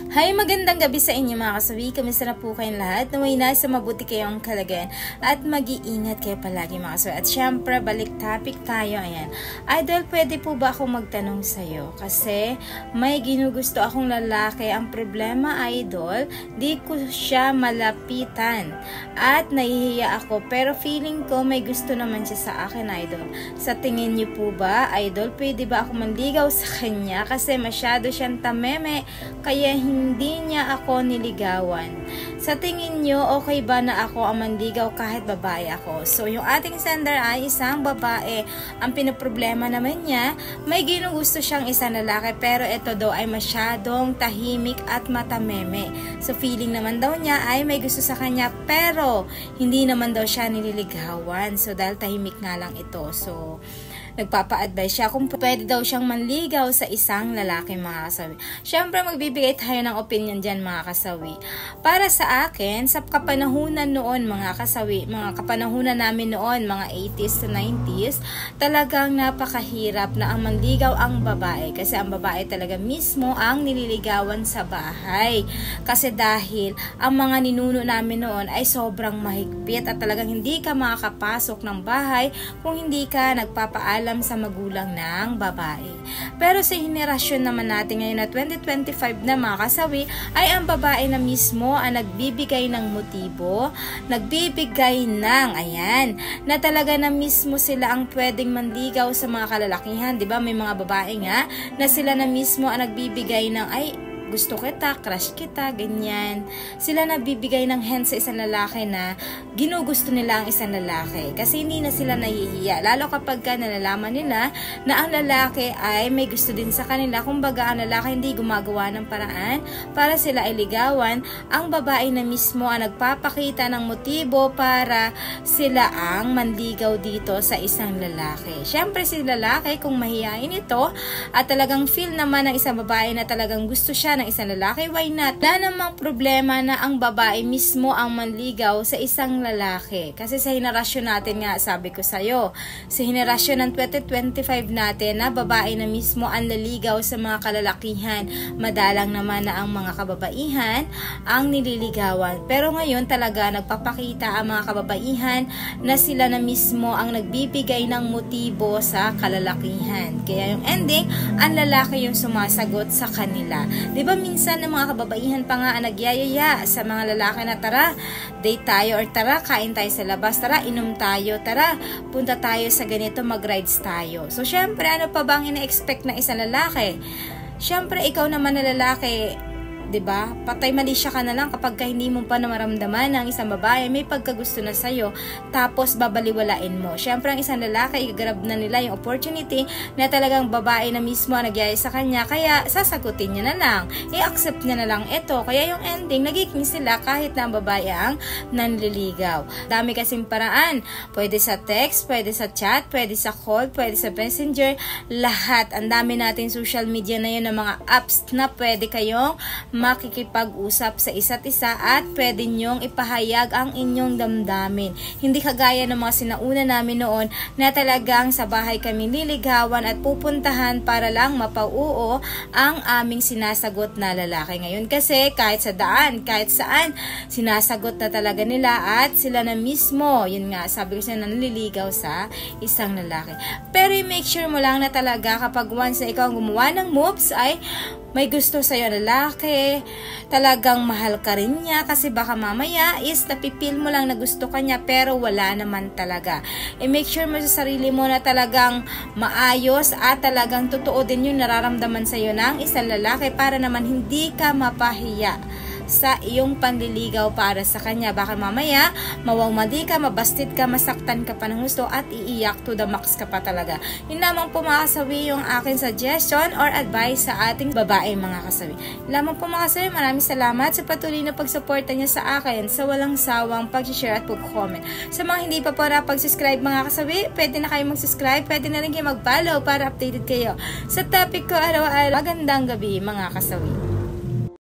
Hi, magandang gabi sa inyo mga kasawi. Kamusta na po kayong lahat? Naway nasa mabuti kayong kalagayan at mag-iingat kayo palagi mga kasawi. At syempre, balik topic tayo. Ayan. Idol, pwede po ba akong magtanong sa'yo? Kasi may ginugusto akong lalaki. Ang problema, idol, di ko siya malapitan. At nahihiya ako. Pero feeling ko may gusto naman siya sa akin, idol. Sa tingin niyo po ba, idol, pwede ba ako manligaw sa kanya? Kasi masyado siyang tameme. Kaya hindi niya ako niligawan. Sa tingin nyo, okay ba na ako ang manligaw kahit babae ako? So, yung ating sender ay isang babae. Ang pinaproblema naman niya, may ginugusto siyang isang lalaki, pero ito daw ay masyadong tahimik at matameme. So, feeling naman daw niya ay may gusto sa kanya, pero hindi naman daw siya nililigawan. So, dahil tahimik nga lang ito. So, nagpapa-advise siya kung pwede daw siyang manligaw sa isang lalaki mga kasawi. Siyempre, magbibigay tayo ng opinion dyan mga kasawi. Para sa akin, sa kapanahunan noon mga kasawi, mga kapanahunan namin noon, mga 80s to 90s, talagang napakahirap na ang manligaw ang babae. Kasi ang babae talaga mismo ang nililigawan sa bahay. Kasi dahil ang mga ninuno namin noon ay sobrang mahigpit at talagang hindi ka makakapasok ng bahay kung hindi ka nagpapaalam sa magulang ng babae. Pero sa henerasyon naman natin ngayon na 2025 na mga kasawi, ay ang babae na mismo ang nagbibigay ng motibo, nagbibigay ng, ayan, na talaga na mismo sila ang pwedeng manligaw sa mga kalalakihan. Diba? May mga babae nga na sila na mismo ang nagbibigay ng, ay, gusto kita, crush kita, ganyan. Sila nabibigay ng hint sa isang lalaki na ginugusto nila ang isang lalaki. Kasi hindi na sila nahihiya. Lalo kapag nalalaman nila na ang lalaki ay may gusto din sa kanila. Kumbaga, ang lalaki hindi gumagawa ng paraan para sila ay ligawan. Ang babae na mismo ang nagpapakita ng motibo para sila ang manligaw dito sa isang lalaki. Siyempre, si lalaki, kung mahihain ito at talagang feel naman ng isang babae na talagang gusto siya ng isang lalaki, why not? Wala namang problema na ang babae mismo ang manligaw sa isang lalaki. Kasi sa henerasyon natin nga, sabi ko sa'yo, sa henerasyon ng 2025 natin na babae na mismo ang naligaw sa mga kalalakihan, madalang naman na ang mga kababaihan ang nililigawan. Pero ngayon talaga nagpapakita ang mga kababaihan na sila na mismo ang nagbibigay ng motibo sa kalalakihan. Kaya yung ending, ang lalaki yung sumasagot sa kanila. Diba minsan ng mga kababaihan pa nga ang nagyayaya sa mga lalaki na tara, date tayo, or tara, kain tayo sa labas, tara, inom tayo, tara, punta tayo sa ganito, mag-rides tayo. So, syempre, ano pa bang ina-expect ng isang lalaki? Syempre, ikaw naman na lalaki, diba? Patay malisya ka na lang kapag hindi mo pa maramdaman ng isang babae may pagkagusto na sa'yo, tapos babaliwalain mo. Syempre, ang isang lalaki, i-grab na nila yung opportunity na talagang babae na mismo ang nagyaya sa kanya, kaya sasagutin niya na lang. I-accept niya na lang ito. Kaya yung ending, nagiging sila kahit na ang babae ang nanliligaw. Dami kasing paraan. Pwede sa text, pwede sa chat, pwede sa call, pwede sa messenger, lahat. Ang dami natin social media na yun ng mga apps na pwede kayong makikipag-usap sa isa't isa at pwede nyong ipahayag ang inyong damdamin. Hindi kagaya ng mga sinauna namin noon na talagang sa bahay kami liligawan at pupuntahan para lang mapauo ang aming sinasagot na lalaki. Ngayon kasi kahit sa daan, kahit saan, sinasagot na talaga nila at sila na mismo, yun nga, sabi ko siya, naliligaw sa isang lalaki. Pero make sure mo lang na talaga kapag once na ikaw ang gumawa ng moves ay may gusto sa'yo lalaki, talagang mahal ka rin niya, kasi baka mamaya is napipil mo lang na gusto ka niya pero wala naman talaga. Make sure mo sa sarili mo na talagang maayos at talagang totoo din yung nararamdaman sa'yo ng isang lalaki para naman hindi ka mapahiya sa iyong panliligaw para sa kanya. Baka mamaya, mawawmadi ka, mabastit ka, masaktan ka pa ng gusto at iiyak to the max ka pa talaga. Yun lamang po mga kasawi yung aking suggestion or advice sa ating babae mga kasawi. Yun lamang po mga kasawi, maraming salamat sa patuloy na pagsuporta niyo sa akin, sa walang sawang pag-share at pag-comment. Sa mga hindi pa para pag-subscribe mga kasawi, pwede na kayo mag-subscribe, pwede na rin kayo mag-follow para updated kayo sa topic ko araw-araw. Magandang gabi mga kasawi.